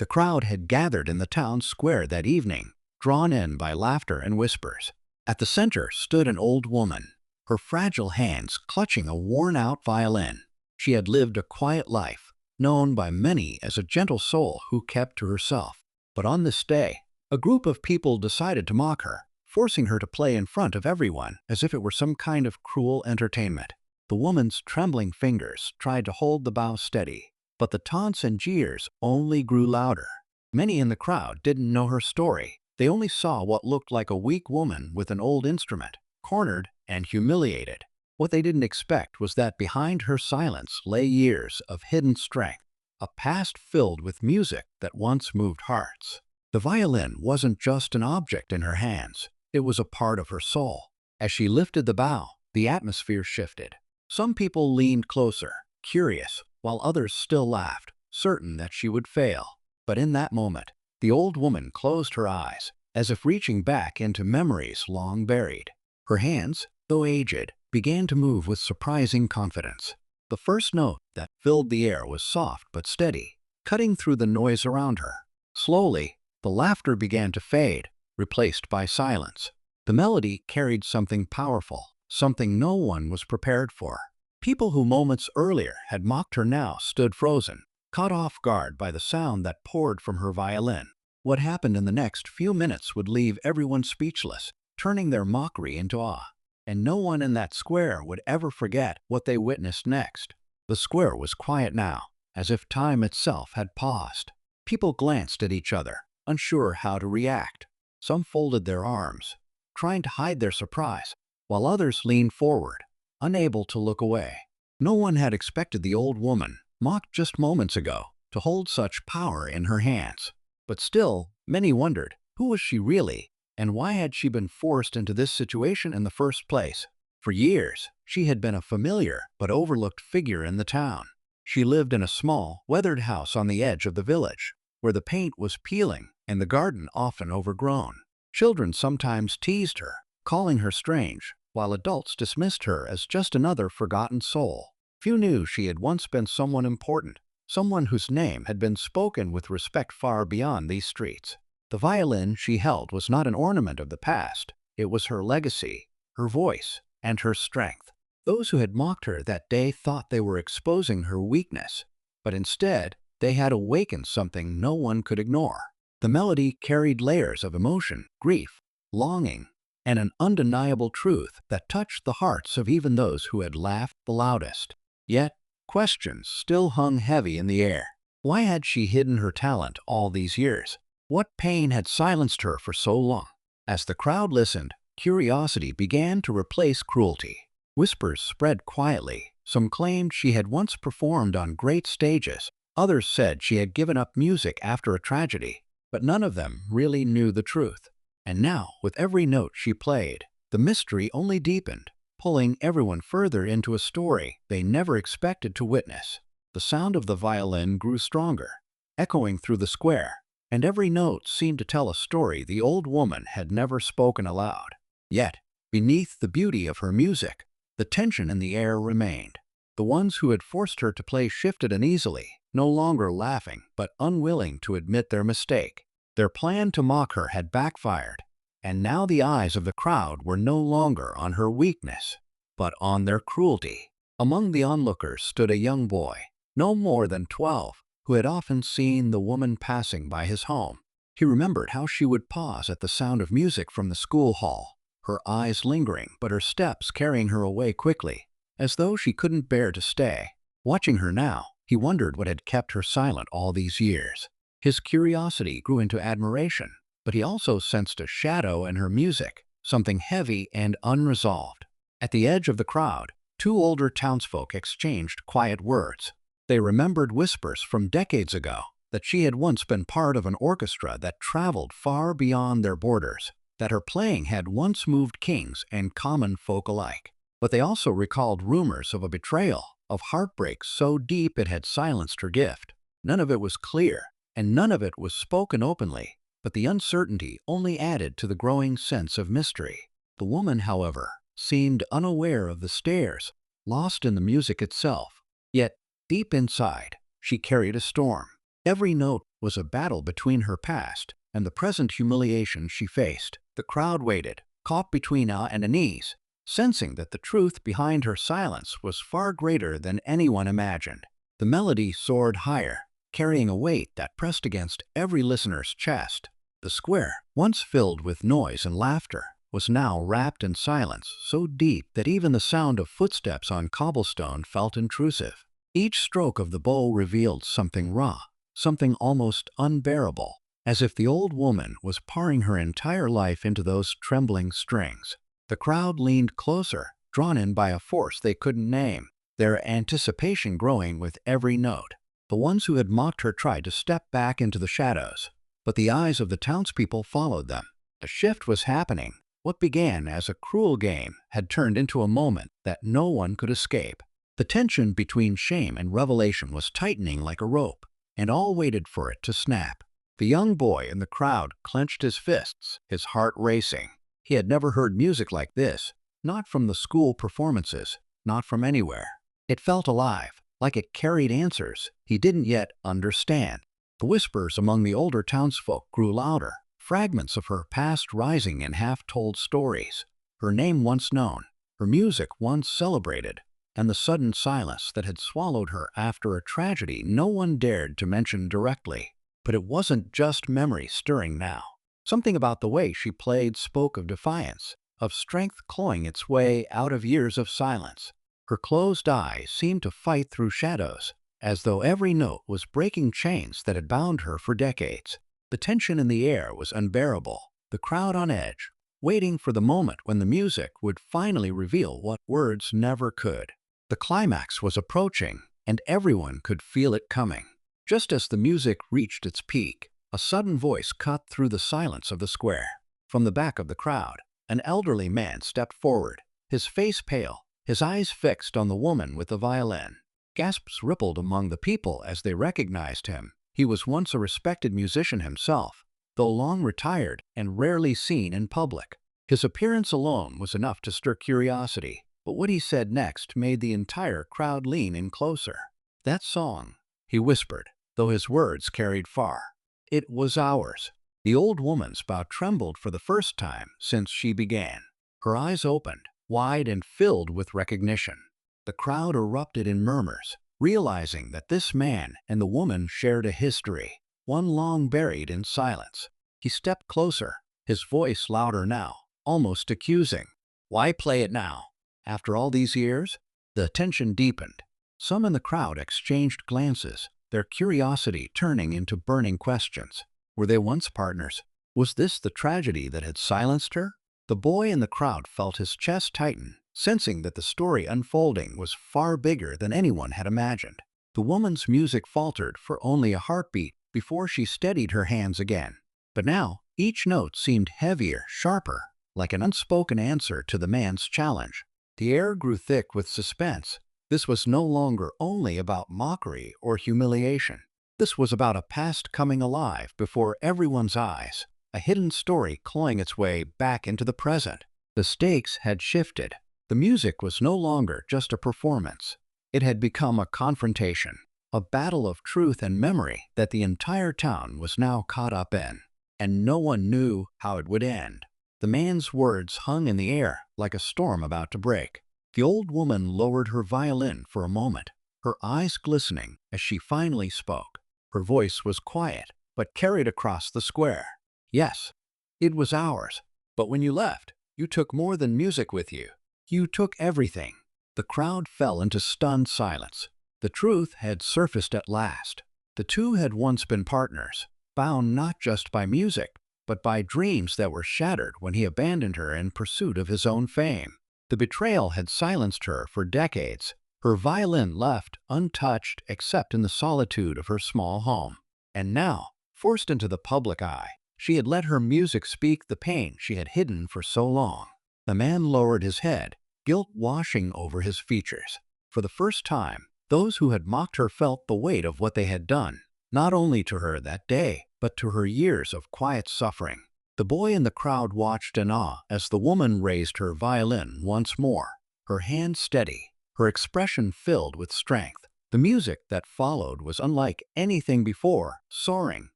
The crowd had gathered in the town square that evening, drawn in by laughter and whispers. At the center stood an old woman, her fragile hands clutching a worn-out violin. She had lived a quiet life, known by many as a gentle soul who kept to herself. But on this day, a group of people decided to mock her, forcing her to play in front of everyone as if it were some kind of cruel entertainment. The woman's trembling fingers tried to hold the bow steady, but the taunts and jeers only grew louder. Many in the crowd didn't know her story. They only saw what looked like a weak woman with an old instrument, cornered and humiliated. What they didn't expect was that behind her silence lay years of hidden strength, a past filled with music that once moved hearts. The violin wasn't just an object in her hands, it was a part of her soul. As she lifted the bow, the atmosphere shifted. Some people leaned closer, curious, while others still laughed, certain that she would fail. But in that moment, the old woman closed her eyes, as if reaching back into memories long buried. Her hands, though aged, began to move with surprising confidence. The first note that filled the air was soft but steady, cutting through the noise around her. Slowly, the laughter began to fade, replaced by silence. The melody carried something powerful, something no one was prepared for. People who moments earlier had mocked her now stood frozen, caught off guard by the sound that poured from her violin. What happened in the next few minutes would leave everyone speechless, turning their mockery into awe. And no one in that square would ever forget what they witnessed next. The square was quiet now, as if time itself had paused. People glanced at each other, unsure how to react. Some folded their arms, trying to hide their surprise, while others leaned forward, unable to look away. No one had expected the old woman, mocked just moments ago, to hold such power in her hands. But still, many wondered, who was she really, and why had she been forced into this situation in the first place? For years, she had been a familiar but overlooked figure in the town. She lived in a small, weathered house on the edge of the village, where the paint was peeling and the garden often overgrown. Children sometimes teased her, calling her strange, while adults dismissed her as just another forgotten soul. Few knew she had once been someone important, someone whose name had been spoken with respect far beyond these streets. The violin she held was not an ornament of the past. It was her legacy, her voice, and her strength. Those who had mocked her that day thought they were exposing her weakness, but instead, they had awakened something no one could ignore. The melody carried layers of emotion, grief, longing, and an undeniable truth that touched the hearts of even those who had laughed the loudest. Yet, questions still hung heavy in the air. Why had she hidden her talent all these years? What pain had silenced her for so long? As the crowd listened, curiosity began to replace cruelty. Whispers spread quietly. Some claimed she had once performed on great stages. Others said she had given up music after a tragedy. But none of them really knew the truth. And now, with every note she played, the mystery only deepened, pulling everyone further into a story they never expected to witness. The sound of the violin grew stronger, echoing through the square, and every note seemed to tell a story the old woman had never spoken aloud. Yet, beneath the beauty of her music, the tension in the air remained. The ones who had forced her to play shifted uneasily, no longer laughing but unwilling to admit their mistake. Their plan to mock her had backfired, and now the eyes of the crowd were no longer on her weakness, but on their cruelty. Among the onlookers stood a young boy, no more than 12, who had often seen the woman passing by his home. He remembered how she would pause at the sound of music from the school hall, her eyes lingering but her steps carrying her away quickly, as though she couldn't bear to stay. Watching her now, he wondered what had kept her silent all these years. His curiosity grew into admiration, but he also sensed a shadow in her music, something heavy and unresolved. At the edge of the crowd, two older townsfolk exchanged quiet words. They remembered whispers from decades ago, that she had once been part of an orchestra that traveled far beyond their borders, that her playing had once moved kings and common folk alike. But they also recalled rumors of a betrayal, of heartbreak so deep it had silenced her gift. None of it was clear, and none of it was spoken openly, but the uncertainty only added to the growing sense of mystery. The woman, however, seemed unaware of the stares, lost in the music itself. Yet, deep inside, she carried a storm. Every note was a battle between her past and the present humiliation she faced. The crowd waited, caught between awe and unease, sensing that the truth behind her silence was far greater than anyone imagined. The melody soared higher, carrying a weight that pressed against every listener's chest. The square, once filled with noise and laughter, was now wrapped in silence so deep that even the sound of footsteps on cobblestone felt intrusive. Each stroke of the bow revealed something raw, something almost unbearable, as if the old woman was pouring her entire life into those trembling strings. The crowd leaned closer, drawn in by a force they couldn't name, their anticipation growing with every note. The ones who had mocked her tried to step back into the shadows, but the eyes of the townspeople followed them. A shift was happening. What began as a cruel game had turned into a moment that no one could escape. The tension between shame and revelation was tightening like a rope, and all waited for it to snap. The young boy in the crowd clenched his fists, his heart racing. He had never heard music like this, not from the school performances, not from anywhere. It felt alive, like it carried answers he didn't yet understand. The whispers among the older townsfolk grew louder, fragments of her past rising in half-told stories, her name once known, her music once celebrated, and the sudden silence that had swallowed her after a tragedy no one dared to mention directly. But it wasn't just memory stirring now. Something about the way she played spoke of defiance, of strength clawing its way out of years of silence. Her closed eyes seemed to fight through shadows, as though every note was breaking chains that had bound her for decades. The tension in the air was unbearable, the crowd on edge, waiting for the moment when the music would finally reveal what words never could. The climax was approaching, and everyone could feel it coming. Just as the music reached its peak, a sudden voice cut through the silence of the square. From the back of the crowd, an elderly man stepped forward, his face pale, his eyes fixed on the woman with the violin. Gasps rippled among the people as they recognized him. He was once a respected musician himself, though long retired and rarely seen in public. His appearance alone was enough to stir curiosity, but what he said next made the entire crowd lean in closer. "That song," he whispered, though his words carried far. "It was ours." The old woman's bow trembled for the first time since she began. Her eyes opened, wide and filled with recognition. The crowd erupted in murmurs, realizing that this man and the woman shared a history, one long buried in silence. He stepped closer, his voice louder now, almost accusing. "Why play it now? After all these years?" The tension deepened. Some in the crowd exchanged glances, their curiosity turning into burning questions. Were they once partners? Was this the tragedy that had silenced her? The boy in the crowd felt his chest tighten, sensing that the story unfolding was far bigger than anyone had imagined. The woman's music faltered for only a heartbeat before she steadied her hands again. But now, each note seemed heavier, sharper, like an unspoken answer to the man's challenge. The air grew thick with suspense. This was no longer only about mockery or humiliation. This was about a past coming alive before everyone's eyes, a hidden story clawing its way back into the present. The stakes had shifted. The music was no longer just a performance. It had become a confrontation, a battle of truth and memory that the entire town was now caught up in. And no one knew how it would end. The man's words hung in the air like a storm about to break. The old woman lowered her violin for a moment, her eyes glistening as she finally spoke. Her voice was quiet, but carried across the square. "Yes, it was ours. But when you left, you took more than music with you. You took everything." The crowd fell into stunned silence. The truth had surfaced at last. The two had once been partners, bound not just by music, but by dreams that were shattered when he abandoned her in pursuit of his own fame. The betrayal had silenced her for decades, her violin left untouched except in the solitude of her small home. And now, forced into the public eye, she had let her music speak the pain she had hidden for so long. The man lowered his head, guilt washing over his features. For the first time, those who had mocked her felt the weight of what they had done, not only to her that day, but to her years of quiet suffering. The boy in the crowd watched in awe as the woman raised her violin once more, her hand steady, her expression filled with strength. The music that followed was unlike anything before, soaring,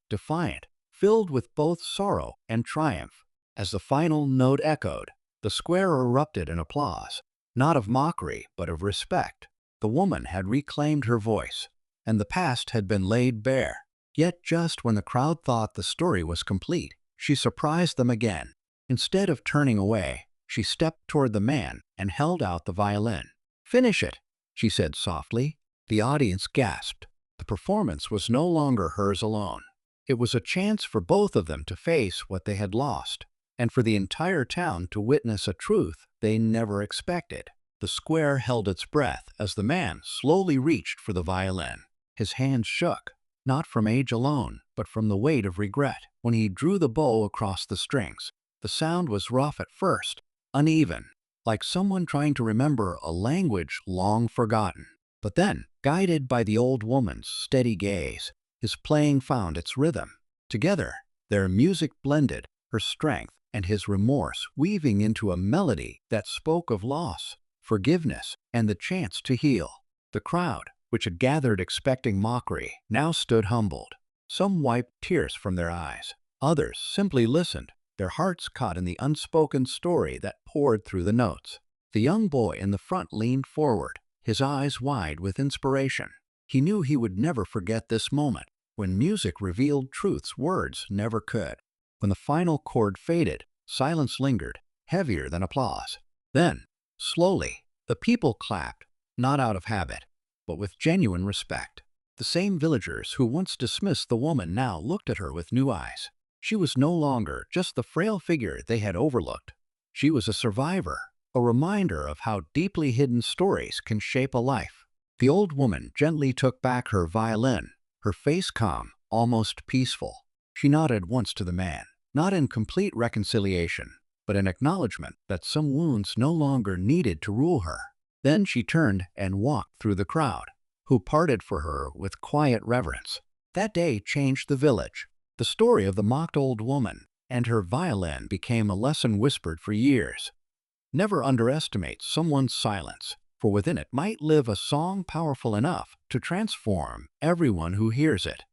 defiant, filled with both sorrow and triumph. As the final note echoed, the square erupted in applause, not of mockery, but of respect. The woman had reclaimed her voice, and the past had been laid bare. Yet just when the crowd thought the story was complete, she surprised them again. Instead of turning away, she stepped toward the man and held out the violin. "Finish it," she said softly. The audience gasped. The performance was no longer hers alone. It was a chance for both of them to face what they had lost, and for the entire town to witness a truth they never expected. The square held its breath as the man slowly reached for the violin. His hands shook, not from age alone, but from the weight of regret. When he drew the bow across the strings, the sound was rough at first, uneven, like someone trying to remember a language long forgotten. But then, guided by the old woman's steady gaze, his playing found its rhythm. Together, their music blended, her strength and his remorse weaving into a melody that spoke of loss, forgiveness, and the chance to heal. The crowd, which had gathered expecting mockery, now stood humbled. Some wiped tears from their eyes. Others simply listened, their hearts caught in the unspoken story that poured through the notes. The young boy in the front leaned forward, his eyes wide with inspiration. He knew he would never forget this moment, when music revealed truths words never could. When the final chord faded, silence lingered, heavier than applause. Then, slowly, the people clapped, not out of habit, but with genuine respect. The same villagers who once dismissed the woman now looked at her with new eyes. She was no longer just the frail figure they had overlooked. She was a survivor, a reminder of how deeply hidden stories can shape a life. The old woman gently took back her violin, her face calm, almost peaceful. She nodded once to the man, not in complete reconciliation, but in acknowledgement that some wounds no longer needed to rule her. Then she turned and walked through the crowd, who parted for her with quiet reverence. That day changed the village. The story of the mocked old woman and her violin became a lesson whispered for years. Never underestimate someone's silence, for within it might live a song powerful enough to transform everyone who hears it.